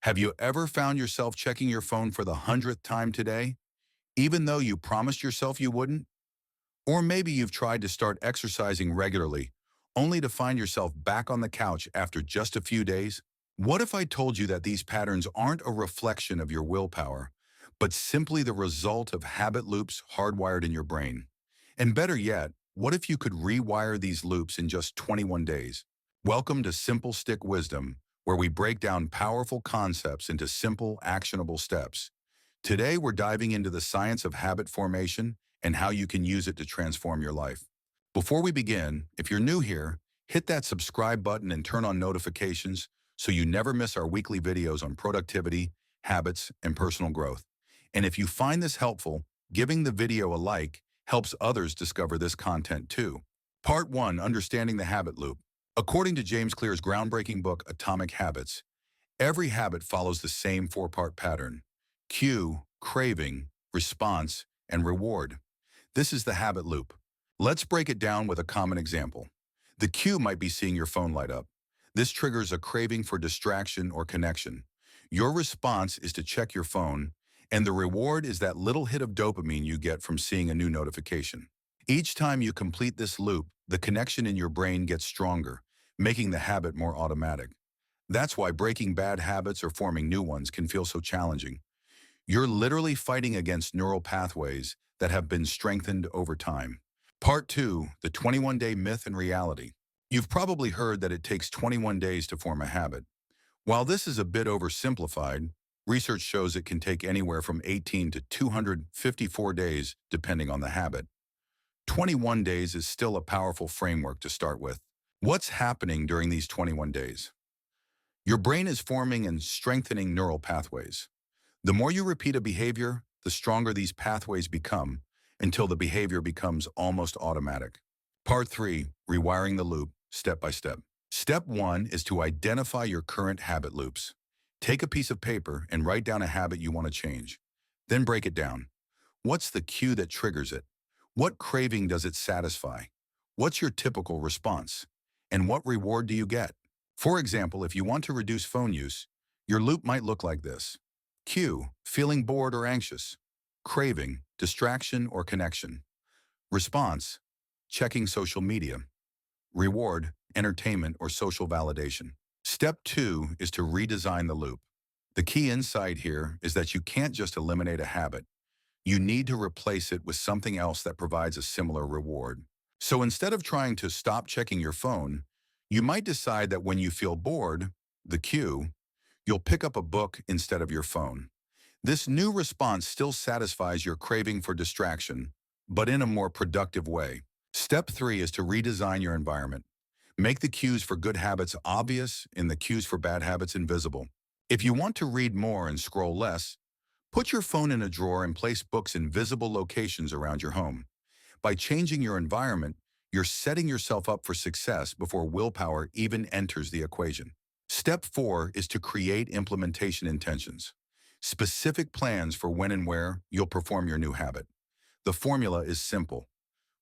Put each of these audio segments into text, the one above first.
Have you ever found yourself checking your phone for the 100th time today, even though you promised yourself you wouldn't? Or maybe you've tried to start exercising regularly, only to find yourself back on the couch after just a few days? What if I told you that these patterns aren't a reflection of your willpower, but simply the result of habit loops hardwired in your brain? And better yet, what if you could rewire these loops in just 21 days? Welcome to Simple Stick Wisdom, where we break down powerful concepts into simple, actionable steps. Today, we're diving into the science of habit formation and how you can use it to transform your life. Before we begin, if you're new here, hit that subscribe button and turn on notifications so you never miss our weekly videos on productivity, habits, and personal growth. And if you find this helpful, giving the video a like helps others discover this content too. Part 1, Understanding the Habit Loop. According to James Clear's groundbreaking book, Atomic Habits, every habit follows the same four-part pattern: cue, craving, response, and reward. This is the habit loop. Let's break it down with a common example. The cue might be seeing your phone light up. This triggers a craving for distraction or connection. Your response is to check your phone, and the reward is that little hit of dopamine you get from seeing a new notification. Each time you complete this loop, the connection in your brain gets stronger, making the habit more automatic. That's why breaking bad habits or forming new ones can feel so challenging. You're literally fighting against neural pathways that have been strengthened over time. Part 2, the 21-day myth and reality. You've probably heard that it takes 21 days to form a habit. While this is a bit oversimplified, research shows it can take anywhere from 18 to 254 days depending on the habit. 21 days is still a powerful framework to start with. What's happening during these 21 days? Your brain is forming and strengthening neural pathways. The more you repeat a behavior, the stronger these pathways become until the behavior becomes almost automatic. Part 3, Rewiring the Loop, Step by Step. Step 1 is to identify your current habit loops. Take a piece of paper and write down a habit you want to change. Then break it down. What's the cue that triggers it? What craving does it satisfy? What's your typical response? And what reward do you get? For example, if you want to reduce phone use, your loop might look like this. Cue, feeling bored or anxious. Craving, distraction or connection. Response, checking social media. Reward, entertainment or social validation. Step 2 is to redesign the loop. The key insight here is that you can't just eliminate a habit. You need to replace it with something else that provides a similar reward. So instead of trying to stop checking your phone, you might decide that when you feel bored, the cue, you'll pick up a book instead of your phone. This new response still satisfies your craving for distraction, but in a more productive way. Step 3 is to redesign your environment. Make the cues for good habits obvious and the cues for bad habits invisible. If you want to read more and scroll less, put your phone in a drawer and place books in visible locations around your home. By changing your environment, you're setting yourself up for success before willpower even enters the equation. Step 4 is to create implementation intentions. Specific plans for when and where you'll perform your new habit. The formula is simple.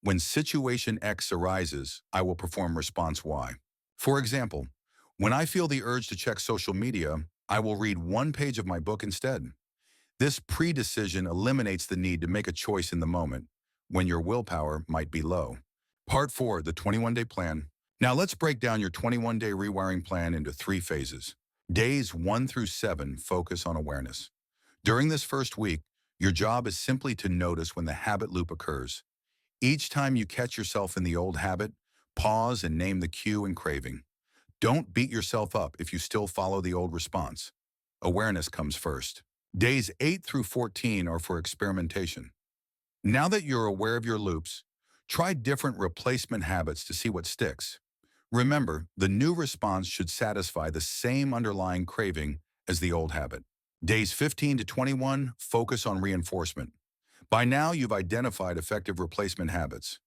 When situation X arises, I will perform response Y. For example, when I feel the urge to check social media, I will read one page of my book instead. This pre-decision eliminates the need to make a choice in the moment, when your willpower might be low. Part 4, the 21-day plan. Now let's break down your 21-day rewiring plan into 3 phases. Days 1 through 7 focus on awareness. During this first week, your job is simply to notice when the habit loop occurs. Each time you catch yourself in the old habit, pause and name the cue and craving. Don't beat yourself up if you still follow the old response. Awareness comes first. Days 8 through 14 are for experimentation. Now that you're aware of your loops, try different replacement habits to see what sticks. Remember, the new response should satisfy the same underlying craving as the old habit. Days 15 to 21 focus on reinforcement. By now, you've identified effective replacement habits.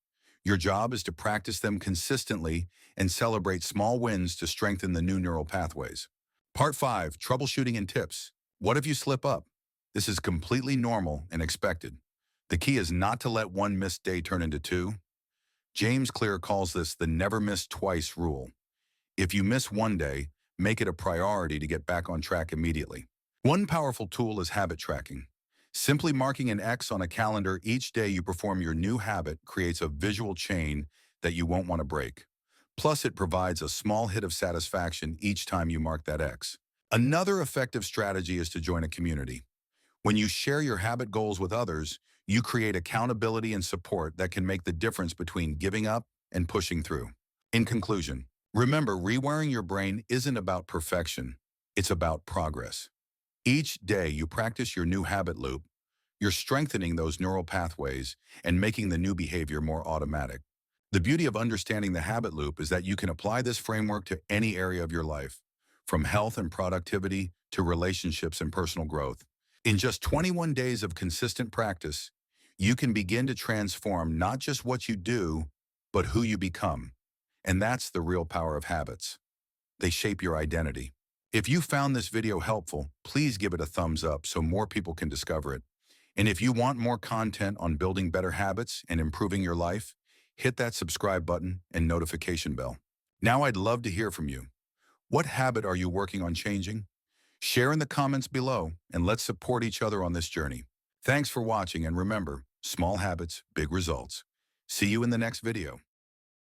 Your job is to practice them consistently and celebrate small wins to strengthen the new neural pathways. Part 5, Troubleshooting and Tips. What if you slip up? This is completely normal and expected. The key is not to let one missed day turn into 2. James Clear calls this the never miss twice rule. If you miss one day, make it a priority to get back on track immediately. One powerful tool is habit tracking. Simply marking an X on a calendar each day you perform your new habit creates a visual chain that you won't want to break. Plus, it provides a small hit of satisfaction each time you mark that X. Another effective strategy is to join a community. When you share your habit goals with others, you create accountability and support that can make the difference between giving up and pushing through. In conclusion, remember, rewiring your brain isn't about perfection, it's about progress. Each day you practice your new habit loop, you're strengthening those neural pathways and making the new behavior more automatic. The beauty of understanding the habit loop is that you can apply this framework to any area of your life, from health and productivity to relationships and personal growth. In just 21 days of consistent practice, you can begin to transform not just what you do, but who you become. And that's the real power of habits. They shape your identity. If you found this video helpful, please give it a thumbs up so more people can discover it. And if you want more content on building better habits and improving your life, hit that subscribe button and notification bell. Now I'd love to hear from you. What habit are you working on changing? Share in the comments below and let's support each other on this journey. Thanks for watching, and remember, small habits, big results. See you in the next video.